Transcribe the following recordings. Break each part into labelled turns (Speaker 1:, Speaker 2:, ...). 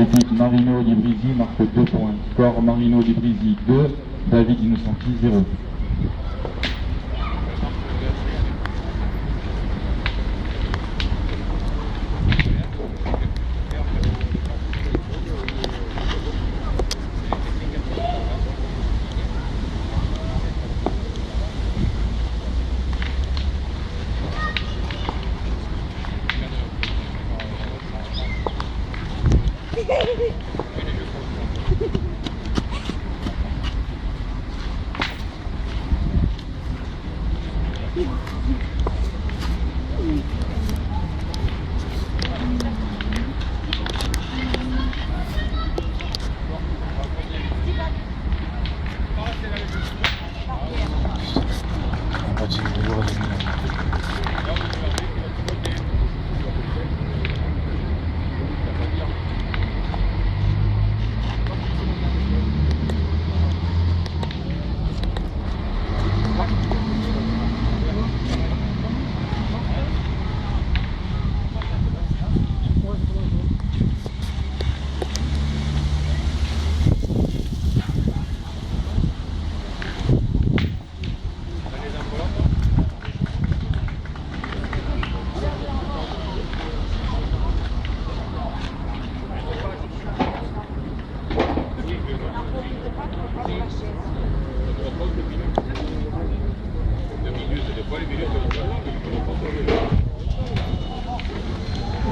Speaker 1: L'équipe Marino Librisi marque 2 points. Score Marino Librisi 2, David Innocenti 0.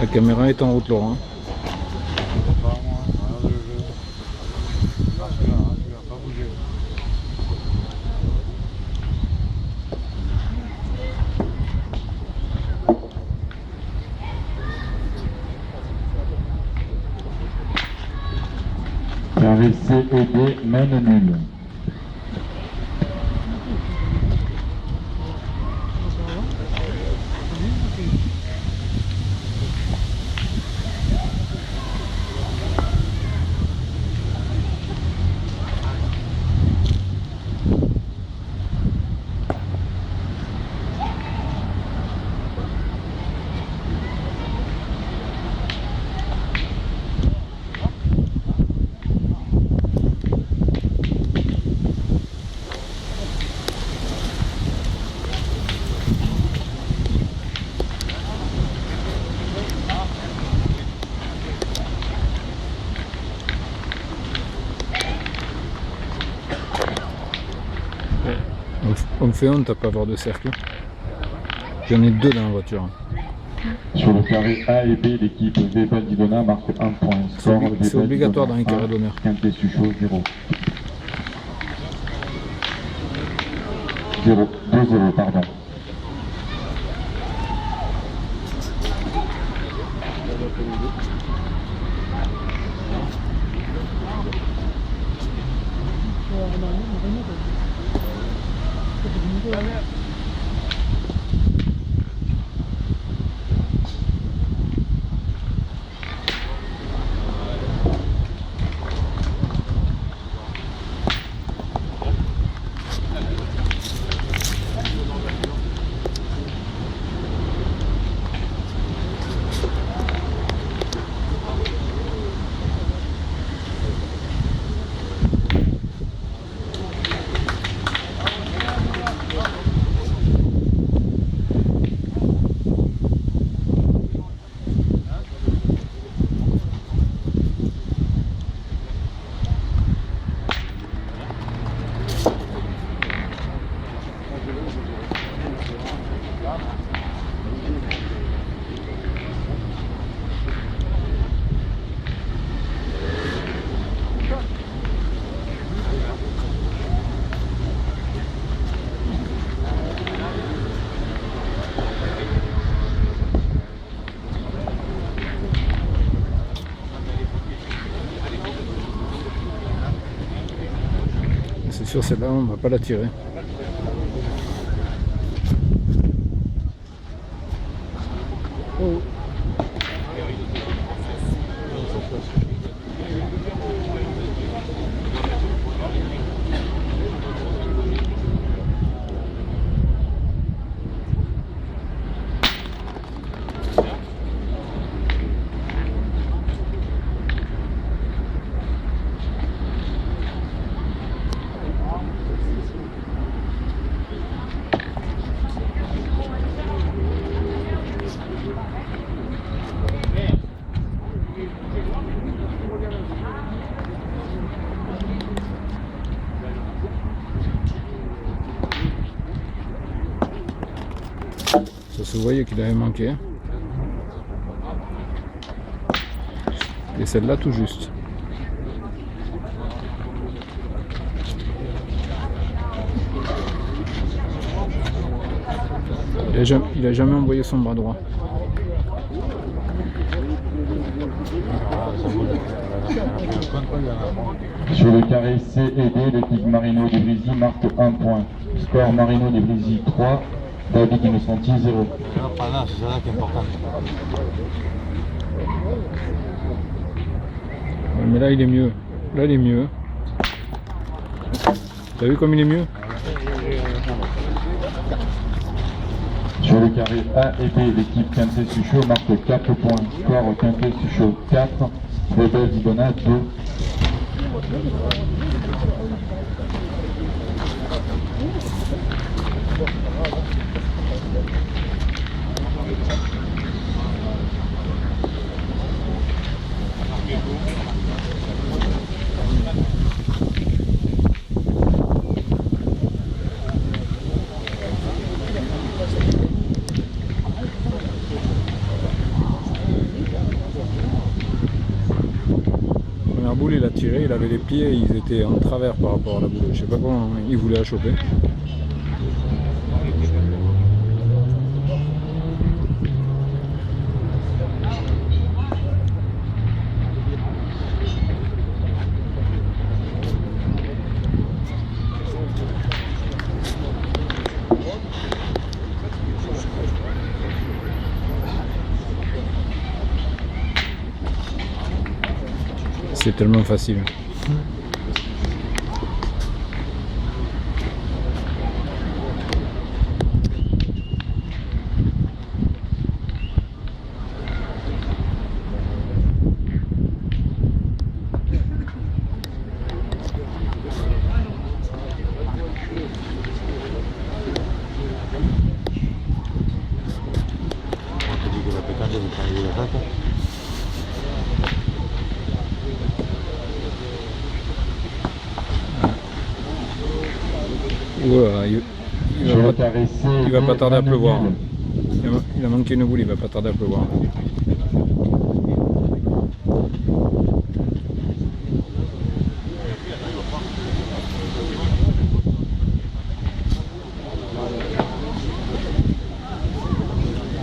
Speaker 2: La caméra est en route, Laurent.
Speaker 1: Carré C et D mène nul.
Speaker 2: On me fait honte à pas avoir de cercle. J'en ai 2 dans la voiture.
Speaker 1: Sur le carré A et B, l'équipe Weber Didona marque 1 point.
Speaker 2: C'est obligatoire dans les carrés d'honneur.
Speaker 1: Quintet Suchot 0. 2-0, pardon.
Speaker 2: C'est sûr, celle-là, on va pas la tirer. Oh. Ça se voyait qu'il avait manqué. Et celle-là tout juste. Il a jamais envoyé son bras droit.
Speaker 1: Sur le carré C et D, l'équipe Marino de Brésil marque 1 point. Score Marino de Brésil 3, David Innocenti 0.
Speaker 3: C'est ça qui est important.
Speaker 2: Ouais, mais là il est mieux. Là il est mieux. T'as vu comme il est mieux?
Speaker 1: Sur le carré A et B, l'équipe Quintet-Suchot marque 4 points. Score Quintet-Suchot 4, Weber Dibona 2.
Speaker 2: La boule il a tiré, il avait les pieds, ils étaient en travers par rapport à la boule. Je sais pas comment il voulait la choper. C'est tellement facile.
Speaker 3: On te dit que la pétanque, vous prenez la tête.
Speaker 2: Ouais,
Speaker 1: Sur le carré C et
Speaker 2: il va
Speaker 1: D,
Speaker 2: pas tarder à pleuvoir.
Speaker 1: nul.
Speaker 2: Il a manqué une boule, il va pas tarder à pleuvoir.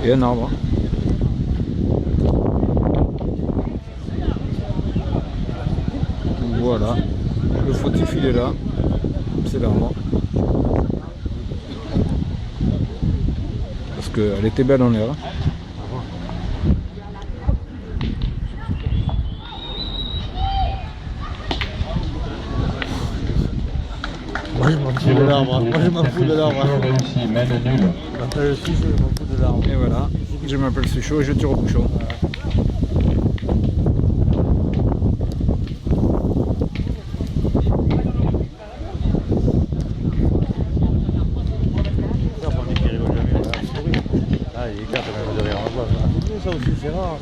Speaker 2: Et un arbre. Voilà, le fautif il est là, c'est l'arbre. Parce qu'elle était belle en l'air.
Speaker 3: Moi je m'en fous de l'arbre. Moi je m'en fous de l'arbre.
Speaker 1: Suchot réussi, mène nul.
Speaker 3: Je m'appelle Suchot, je m'en fous de l'arbre.
Speaker 2: Et voilà, je m'appelle Suchot et je tire au bouchon.
Speaker 3: On dit qu'il rigole jamais. Ah, il éclate même de rire en place. Ça aussi, c'est rare.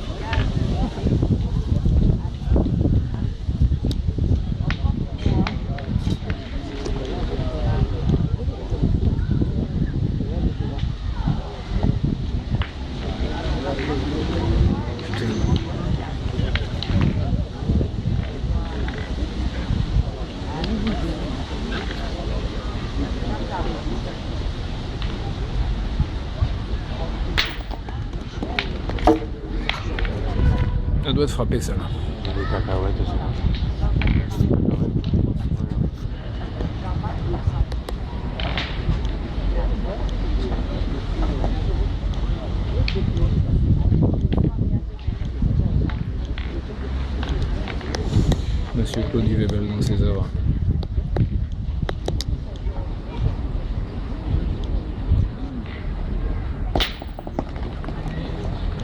Speaker 2: Elle doit être frappée celle-là.
Speaker 3: Des cacahuètes aussi.
Speaker 2: Monsieur Claude Yvebel dans ses œuvres.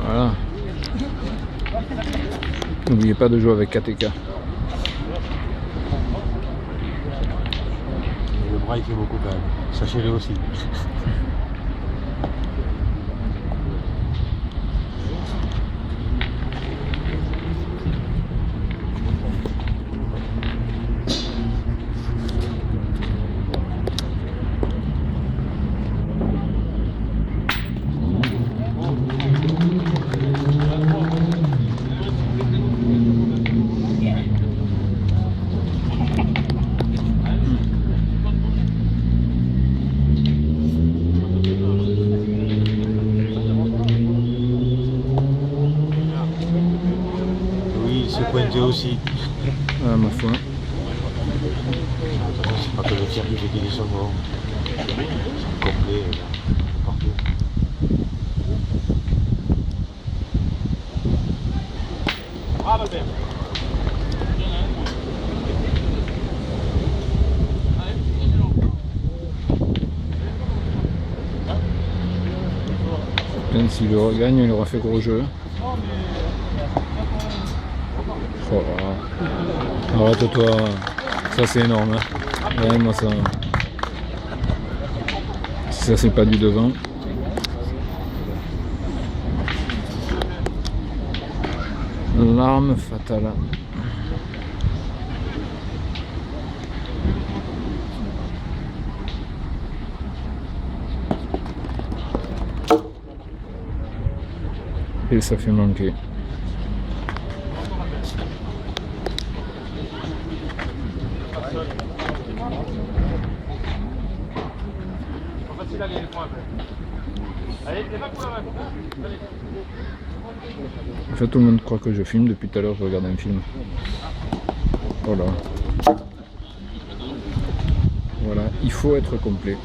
Speaker 2: Voilà. N'oubliez pas de jouer avec KTK.
Speaker 3: Le bras il fait beaucoup quand même. Sachez-le aussi. aussi.
Speaker 2: Ah, ma foi.
Speaker 3: C'est pas que le tir qui fait qu'il est sur le bord. C'est complet, partout.
Speaker 2: Putain, s'il le regagne, il aura fait gros jeu. Oh, arrête-toi, ça c'est énorme. Hein. Ouais, moi ça. Si ça c'est pas du devant. L'arme fatale. Et ça fait manquer. En fait, tout le monde croit que je filme. Depuis tout à l'heure, je regarde un film. Voilà. Voilà, il faut être complet.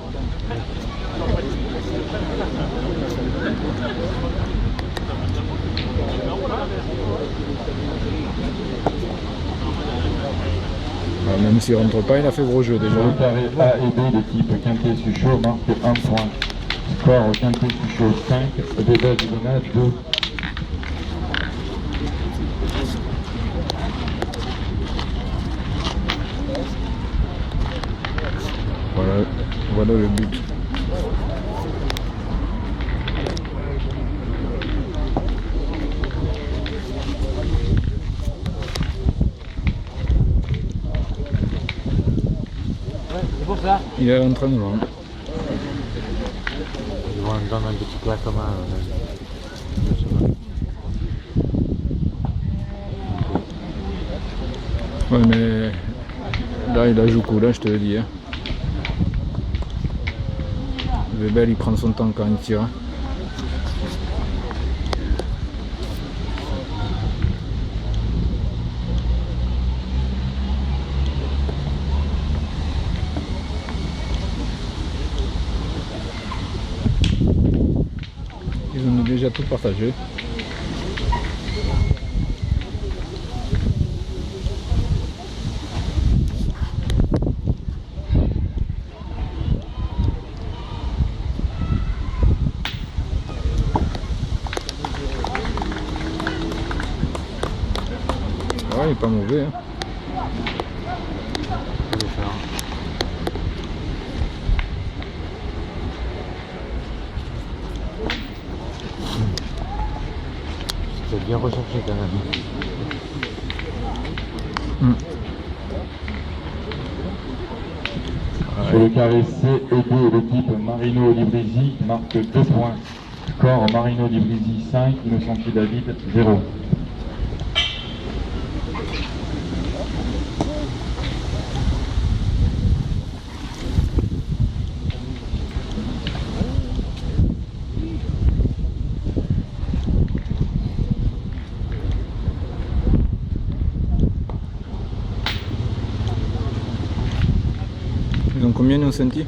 Speaker 2: Alors, même s'il rentre pas, il a fait gros jeu déjà.
Speaker 1: Sur le carré A et B, l'équipe Quintet-Suchot marque 1 point. Score Quintet-Suchot 5, Bébel Dibona 2.
Speaker 2: Voilà le but. Il est à l'entraînement.
Speaker 3: Ils vont me donner un petit plat comme un.
Speaker 2: Ouais, mais là il a joué coup, là je te le dis. Hein. Bébel il prend son temps quand il tire. Ils ont déjà tout partagé. Ouais, il est pas mauvais. Hein.
Speaker 3: C'est bien recherché quand même.
Speaker 1: Sur le carré C et D, l'équipe Marino Librisi marque 2 points. Score Marino Librisi 5, Innocenti David 0.
Speaker 2: Ils ont combien Innocenti?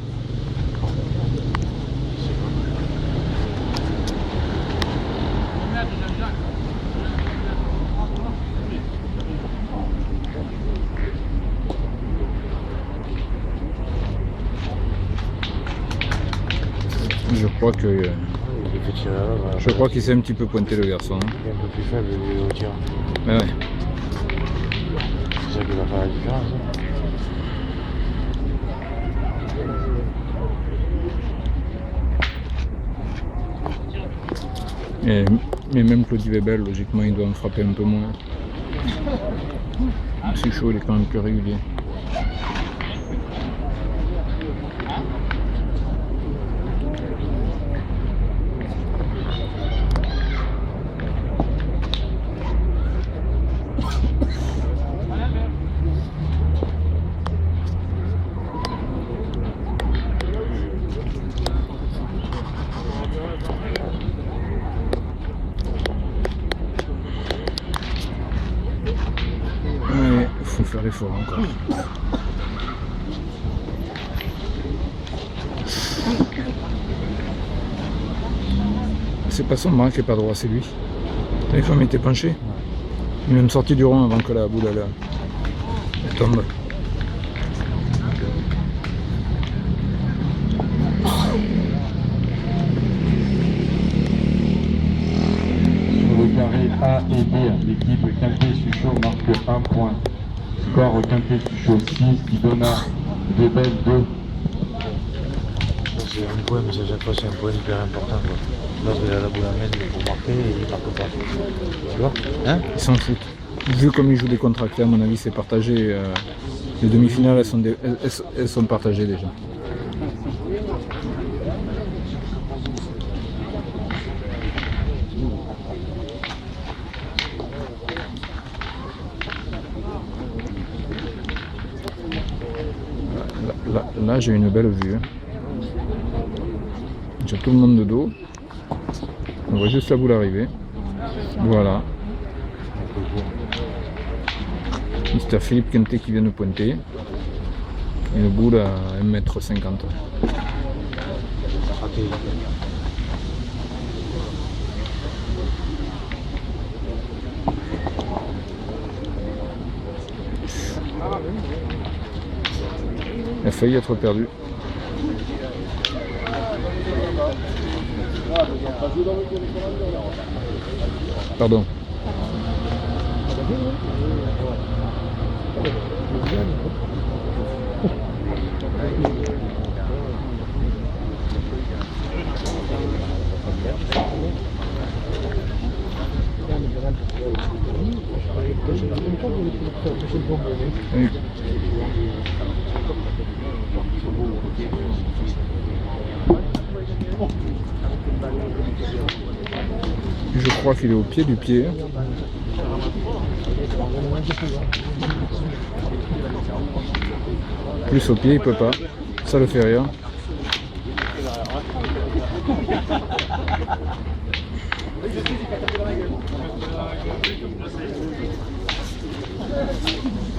Speaker 2: Je crois qu'il s'est un petit peu pointé le garçon. Hein.
Speaker 3: Il est un peu plus faible au tir.
Speaker 2: Mais ouais.
Speaker 3: C'est ça qui va faire la différence.
Speaker 2: Mais même Claudie Bébel, logiquement, il doit en frapper un peu moins. C'est chaud, il est quand même plus régulier. faut faire l'effort encore. C'est pas son bras qui est pas droit, c'est lui. T'as vu comme il était penché? Il est même sorti du rond avant que la boule elle tombe.
Speaker 1: Sur le carré A et B, l'équipe Quintet-Suchot marque 1 point. Score Quintet-Suchot 6, Didona Debel 2.
Speaker 3: C'est un point, mais à chaque fois c'est un point hyper important. Quoi. Là, il a la boule à mettre pour marquer et il ne marque pas. Tu vois hein?
Speaker 2: Ils s'en foutent. Vu comme ils jouent des contractés, à mon avis, c'est partagé. Les demi-finales, elles sont partagées déjà. Là j'ai une belle vue. J'ai tout le monde de dos. On voit juste la boule arriver. Voilà. Mr. Philippe Quintet qui vient de pointer. Une boule à 1,50 m. Il a failli être perdu. Pardon. Oui. Je crois qu'il est au pied du pied. Plus au pied, il peut pas. Ça le fait rire.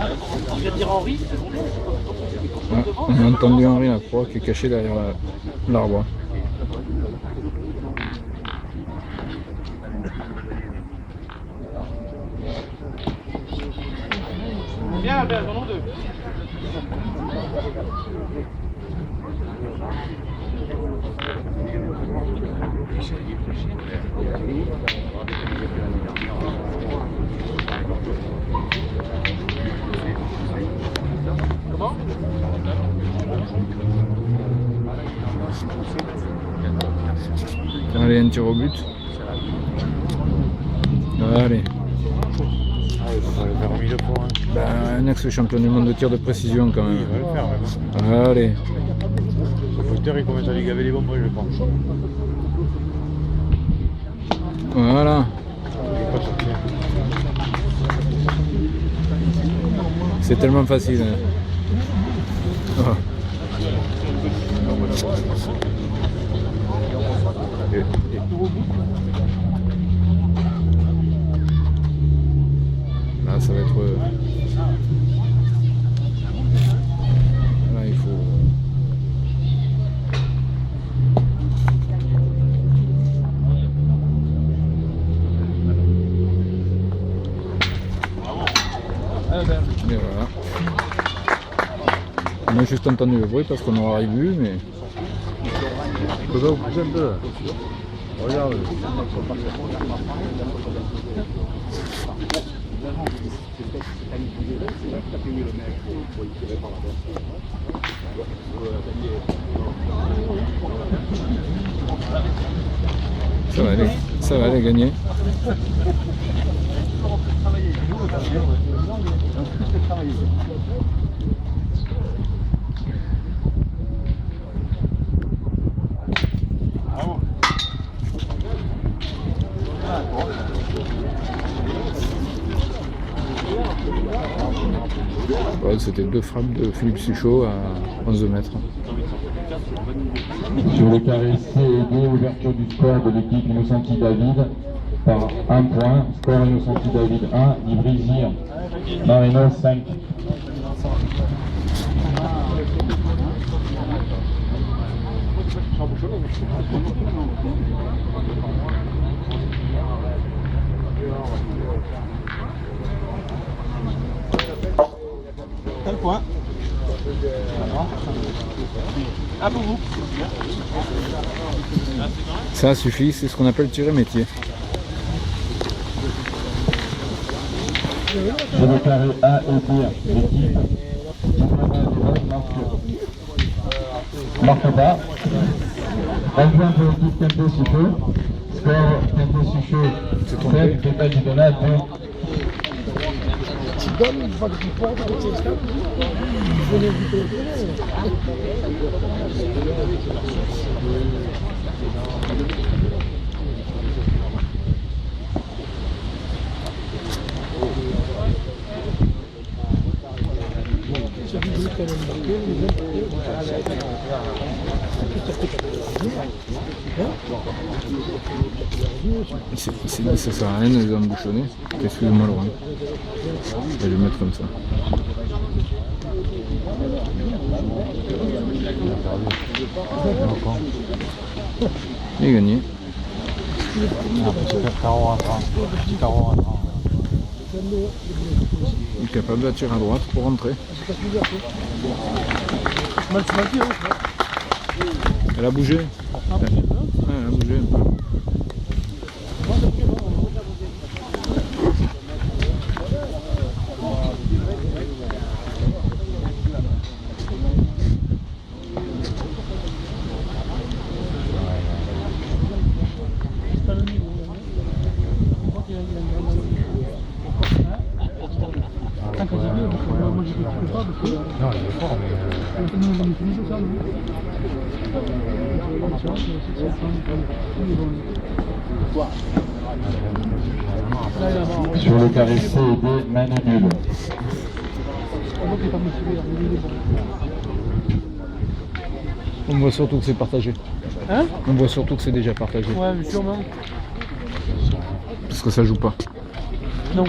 Speaker 2: Ah, on a entendu Henri Lacroix qui est caché derrière l'arbre.
Speaker 4: Viens Albert, j'en ai deux. Comment?
Speaker 2: Allez, un tir au but. Allez.
Speaker 3: On va le faire en 1000 fois. Hein.
Speaker 2: Ben, un ex-champion du monde de tir de précision quand même.
Speaker 3: Il va le faire même.
Speaker 2: Allez.
Speaker 3: Le poster il commence à lui gaver les bonbons, je pense.
Speaker 2: Voilà.
Speaker 3: Il est pas sorti.
Speaker 2: C'est tellement facile. Hein. Oh. Là, ça va être. Là, il faut. Et voilà. On a juste entendu le bruit parce qu'on aurait vu, mais.
Speaker 3: Je peux vous pousser un peu. Regarde.
Speaker 2: Ça va aller gagner. Ouais, c'était deux frappes de Philippe Suchot à 11 mètres.
Speaker 1: Sur le carré C et D, ouverture du score de l'équipe Innocenti David par 1 point. Score Innocenti David 1, Ivry Zir Marino 5.
Speaker 4: Quel point? Ah, pour vous.
Speaker 2: Ça suffit, c'est ce qu'on appelle tirer métier.
Speaker 1: Sur le carré A et B, l'équipe marque pas. Adjoint pour l'équipe Quimper-Suchot. Score Quimper-Suchot 7, total du Donat 2.
Speaker 2: Ça sert à rien de les embouchonner. Excusez-moi Laurent. Je vais le mettre comme ça. Il est gagné. Il est capable d'attirer à droite pour rentrer. Elle a bougé. Ouais, elle a bougé un peu.
Speaker 3: Non, il est fort,
Speaker 1: Sur le carré C et D, main nulle.
Speaker 2: On voit surtout que c'est partagé.
Speaker 4: Hein?
Speaker 2: On voit surtout que c'est déjà partagé.
Speaker 4: Ouais, mais sûrement.
Speaker 2: Parce que ça joue pas.
Speaker 4: Non.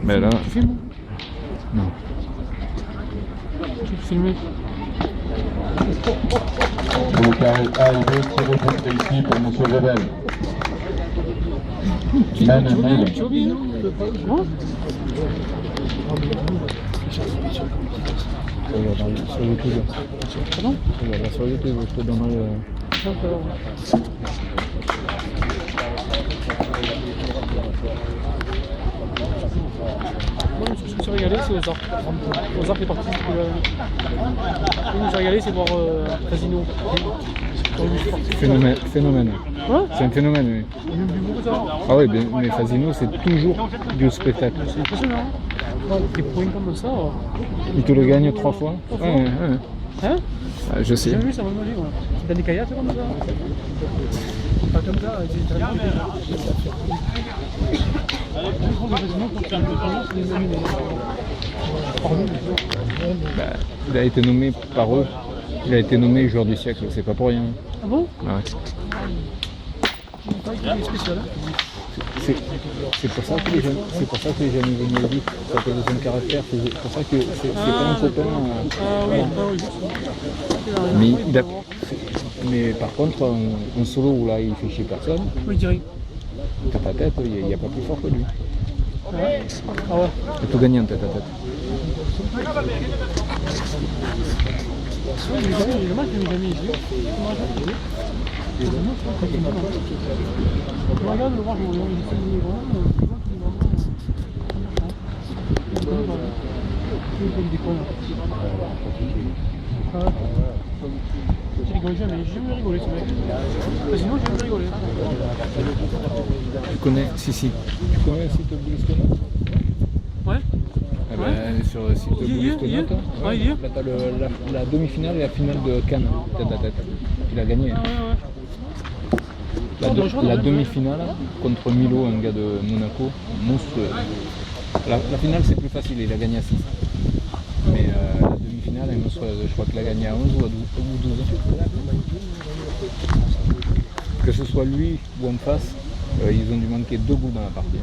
Speaker 2: Mais là.
Speaker 4: Tu filmes?
Speaker 2: Non.
Speaker 4: Tu filmes?
Speaker 1: Sur le carré A et B, tiré contre ici pour M. Rebelle. Main nulle.
Speaker 4: Tu vois bien? Hein?
Speaker 2: Sur YouTube.
Speaker 4: Pardon?
Speaker 2: Regarde sur YouTube, je te donnerai.
Speaker 4: Moi, ce que je me suis régalé, c'est Ozark. Ozark est parti. Je me suis régalé, c'est voir Casino.
Speaker 2: Phénomène.
Speaker 4: Hein?
Speaker 2: C'est un phénomène, oui.
Speaker 4: Il y a même du beau que ça.
Speaker 2: Ah oui, mais Fasino, c'est toujours du spectacle.
Speaker 4: C'est impressionnant. Des points comme ça.
Speaker 2: Il te le gagne 3 fois. Ouais, ouais.
Speaker 4: Hein?
Speaker 2: Ah, je
Speaker 4: J'ai
Speaker 2: sais.
Speaker 4: jamais vu ça, moi magique. C'est dans des kayaks comme ça. Pas comme ça, c'est très bien.
Speaker 2: Bah, il a été nommé par eux. Il a été nommé joueur du siècle, c'est pas pour rien.
Speaker 4: Ah bon?
Speaker 2: Ah ouais.
Speaker 4: Il est spécial.
Speaker 2: C'est pour ça que les jeunes, c'est pour ça que les jeunes ils me disent ça peut être un caractère, c'est pour ça que c'est pas un copain.
Speaker 4: Ah oui, ah oui.
Speaker 2: Mais, mais par contre, un solo où là il fait chier personne,
Speaker 4: Oui, direct.
Speaker 2: tête à tête, il n'y a pas plus fort que lui.
Speaker 4: Ah ouais? Ah ouais.
Speaker 2: Il a tout gagné en tête à tête.
Speaker 4: Oui, il est dommage que je n'ai jamais ici. Je regarde le voir, je regarde, il est vraiment. Il déconne. J'ai rigolé jamais, j'ai jamais rigolé ce mec. Sinon j'ai jamais rigolé.
Speaker 2: Tu connais Si. Tu connais le site Bluesconote?
Speaker 4: Ouais.
Speaker 2: Ah ben, sur le site Bluesconote,
Speaker 4: ouais, il y est.
Speaker 2: là t'as la demi-finale et la finale de Cannes, tête à tête. Il a gagné.
Speaker 4: Ah ouais, ouais.
Speaker 2: La demi-finale contre Milo, un gars de Monaco, monstrueux. La finale c'est plus facile, il a gagné à 6. Mais la demi-finale est monstrueuse, je crois qu'il a gagné à 11 ou à 12. Que ce soit lui ou en face, ils ont dû manquer 2 bouts dans la partie.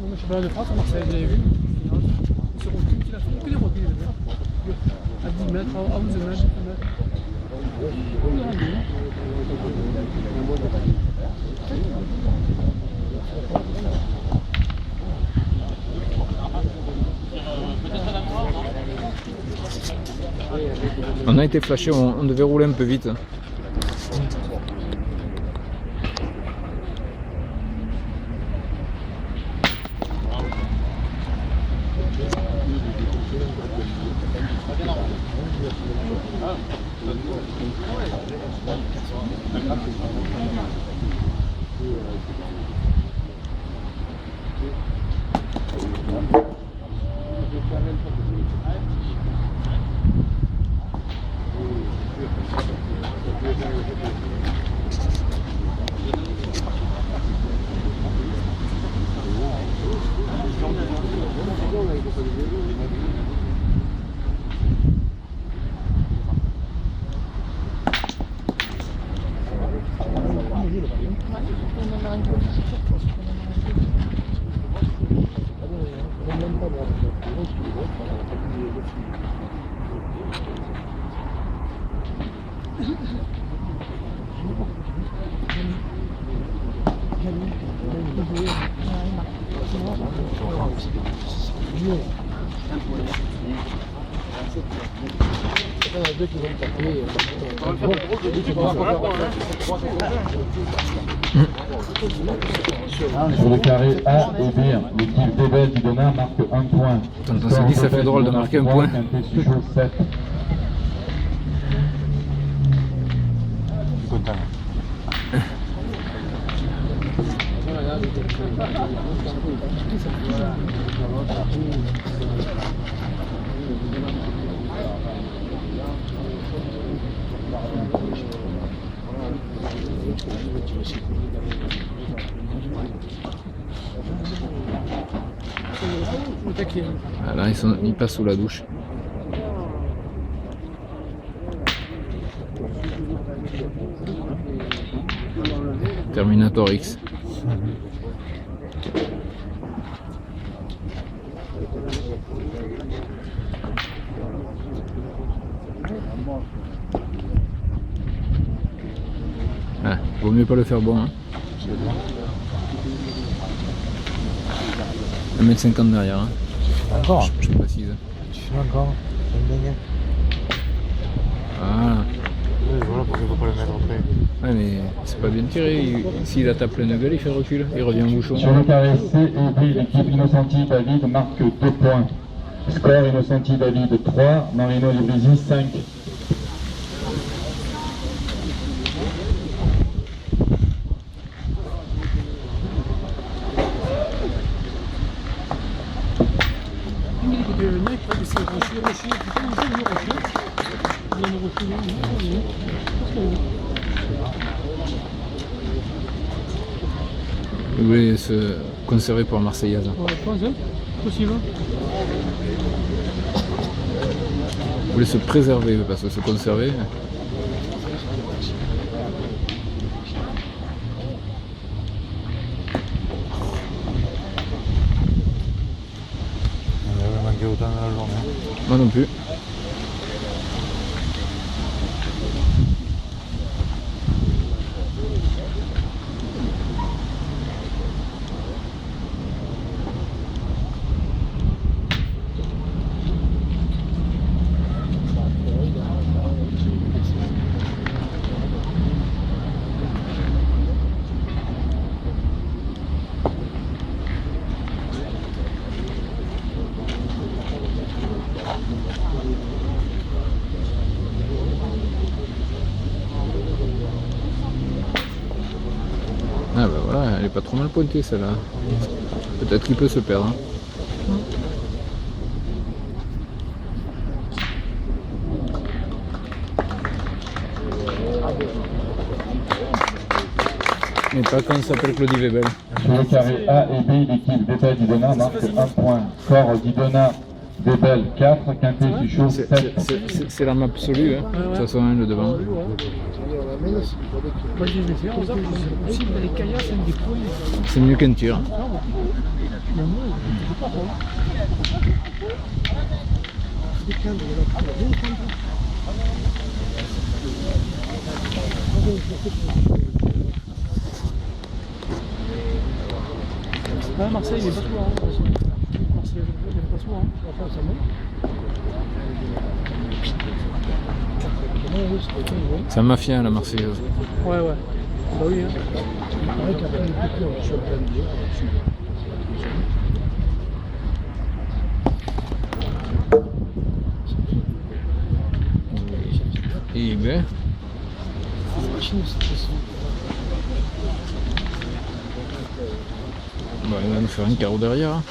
Speaker 4: Le championnat de France, Marseille, vous avez vu. Ils seront il a fait que des rôtis, les gars. À 10 mètres, à 11 mètres, 10 mètres.
Speaker 2: On a été flashé, on devait rouler un peu vite.
Speaker 1: Sur le carré A et B, l'équipe Bébel du Dona marque 1 point.
Speaker 2: On s'est dit ça fait drôle de marquer un point.
Speaker 1: Quintet Suchot 7.
Speaker 3: Je suis content.
Speaker 4: Le taquet.
Speaker 2: Ah, là, ils passent sous la douche. Terminator X. Ah, vaut mieux pas le faire bon. Hein. 1m50 derrière. Hein.
Speaker 3: Encore
Speaker 2: Je précise.
Speaker 3: Tu fais encore une dernière.
Speaker 2: Ah.
Speaker 3: Oui, voilà pourquoi il ne faut pas le mettre après.
Speaker 2: Ouais, mais c'est pas bien tiré. S'il a tapé pleine gueule, il fait recul. Il revient au bouchon.
Speaker 1: Sur le carré C et B, l'équipe Innocenti David marque 2 points. Score Innocenti David 3, Marino Librisi 5.
Speaker 4: Il devait venir, il fallait essayer de rocher, putain, il vient de rocher. Il vient de rocher,
Speaker 2: Il voulait se conserver pour la Marseillaise.
Speaker 4: ouais, je pense, hein. Possible.
Speaker 2: Il voulait se préserver parce que se conserver.
Speaker 3: On avait manqué autant dans la journée.
Speaker 2: Moi non plus. Ah bah voilà, elle est pas trop mal pointée celle-là. Peut-être qu'il peut se perdre. Hein. Mais pas quand ça s'appelle Claudie Webel.
Speaker 1: Sur le carré A et B, l'équipe Webel Didona marque 1 point. Score Didona Webel 4, Quintet Suchot 7.
Speaker 2: C'est l'arme absolue, hein. De toute façon, hein, le devant.
Speaker 4: Moi je les ai fait, on aussi les Kaya, c'est une des premiers.
Speaker 2: C'est mieux qu'un tir.
Speaker 4: Ah, Marseille, il est pas souvent. Marseille, il est pas souvent. Enfin, ça monte.
Speaker 2: C'est un mafia, la Marseillaise.
Speaker 4: Ouais, ouais. Bah oui, hein.
Speaker 2: Et ben. Bah, il va nous faire un carreau derrière. Hein.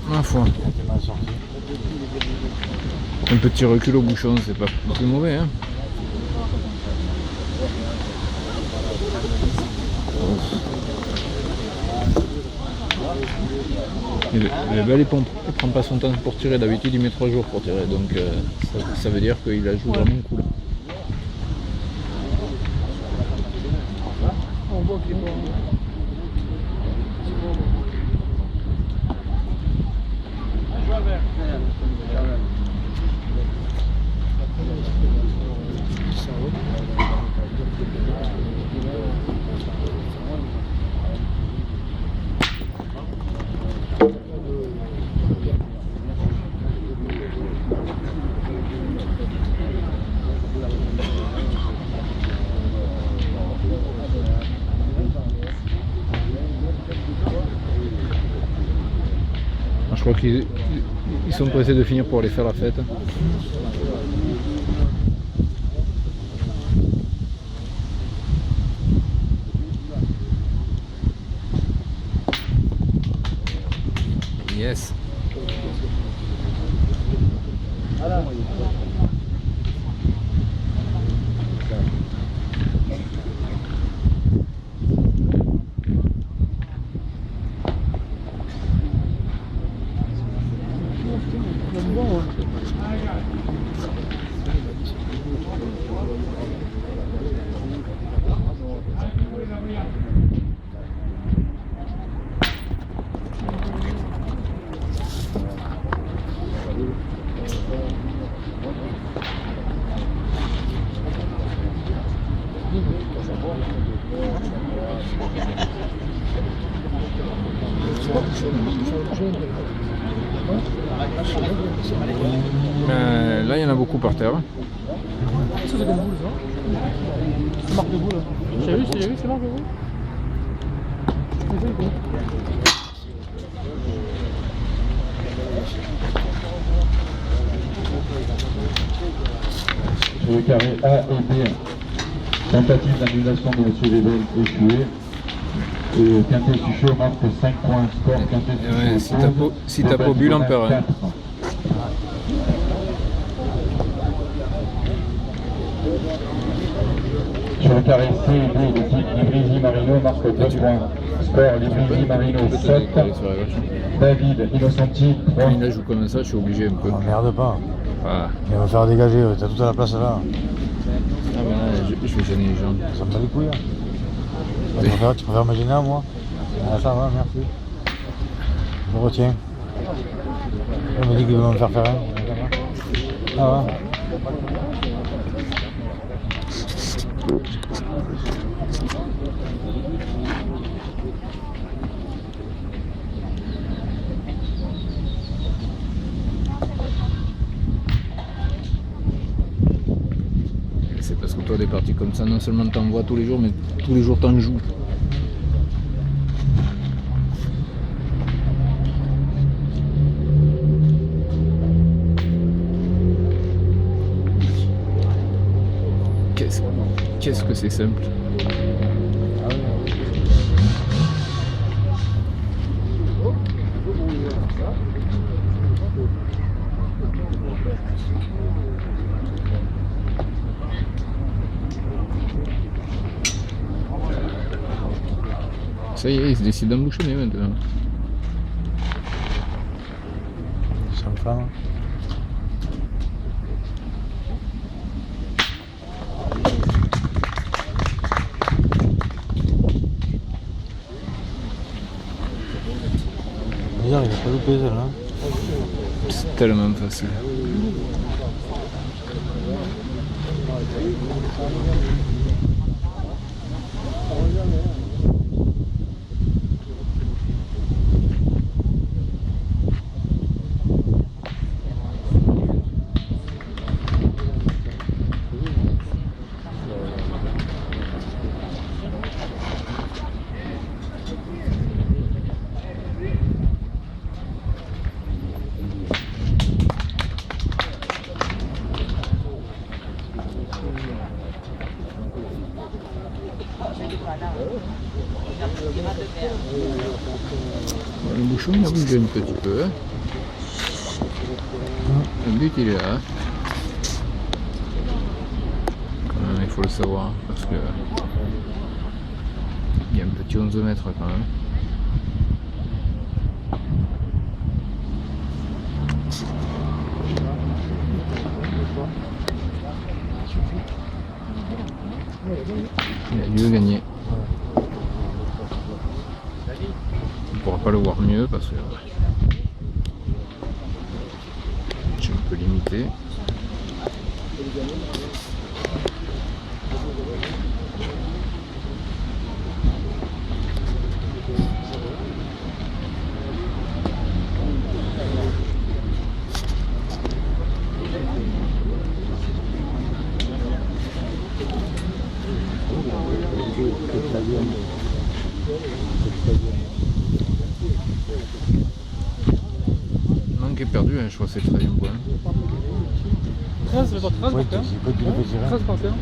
Speaker 2: Ma foi. Un petit recul au bouchon, c'est pas plus mauvais. Hein. Le bel, il prend pas son temps pour tirer. D'habitude, il met 3 jours pour tirer. Donc, ça veut dire qu'il la joue vraiment cool.
Speaker 4: On voit qu'il est bon.
Speaker 2: Je crois qu'ils sont pressés de finir pour aller faire la fête. Yes. Là, il y en a beaucoup par terre.
Speaker 4: Ça, c'est comme boule, ça. C'est marque de boule. J'ai vu, c'est marque de boule.
Speaker 1: Sur le carré A et B, tentative d'annulation de M. Webel échouée. Et Quintet Suchot marque 5 points. Score Quintet Suchot.
Speaker 2: Si t'as pas bu, l'en perd.
Speaker 1: Sur le carré C et D, l'équipe Librisi Marino marque 2 points. Score Librisi Marino 7. David Innocenti 3.
Speaker 2: Quand il la joue comme ça, je suis obligé un peu.
Speaker 3: Oh, merde pas.
Speaker 2: Ah,
Speaker 3: Il va me faire dégager, t'as toute la place là.
Speaker 2: ben là, je vais gêner les gens.
Speaker 3: Ça me bat les couilles. Hein. Tu préfères me gêner à moi? Ah, ça va, merci. Je retiens. On me dit qu'il va me faire faire un. Ça va.
Speaker 2: C'est parce que toi, des parties comme ça, non seulement t'en vois tous les jours, mais tous les jours t'en joues. Qu'est-ce que c'est simple. Ça y est, il se décide d'embouchonner maintenant.
Speaker 3: Sans femme. Bizarre, il a pas loupé celle-là.
Speaker 2: C'est tellement facile. Le bouchon il a bougé un petit peu. Hein. Le but il est là. Quand même, il faut le savoir parce que il y a un petit 11 mètres quand même. Il a dû le gagner. On ne pourra pas le voir mieux parce que je suis un peu limité. Manque est perdu, hein, je crois que c'est le 13e point.
Speaker 4: 13, le 13
Speaker 3: Ouais,
Speaker 4: par
Speaker 3: tu sais pas qui le fait tirer.
Speaker 4: 13 par terre.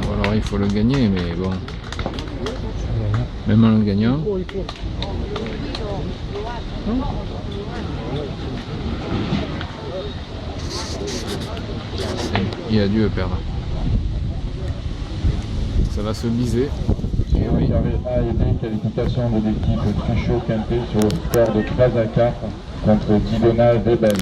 Speaker 2: Bon, alors il faut le gagner, mais bon. Même en le gagnant.
Speaker 4: Oh, il court. Non.
Speaker 2: Il a dû le perdre. Ça va se biser.
Speaker 1: Sur le carré A et B, qualification de l'équipe Truchot-Quintet sur le score de 3 à 4 contre Didona Webel.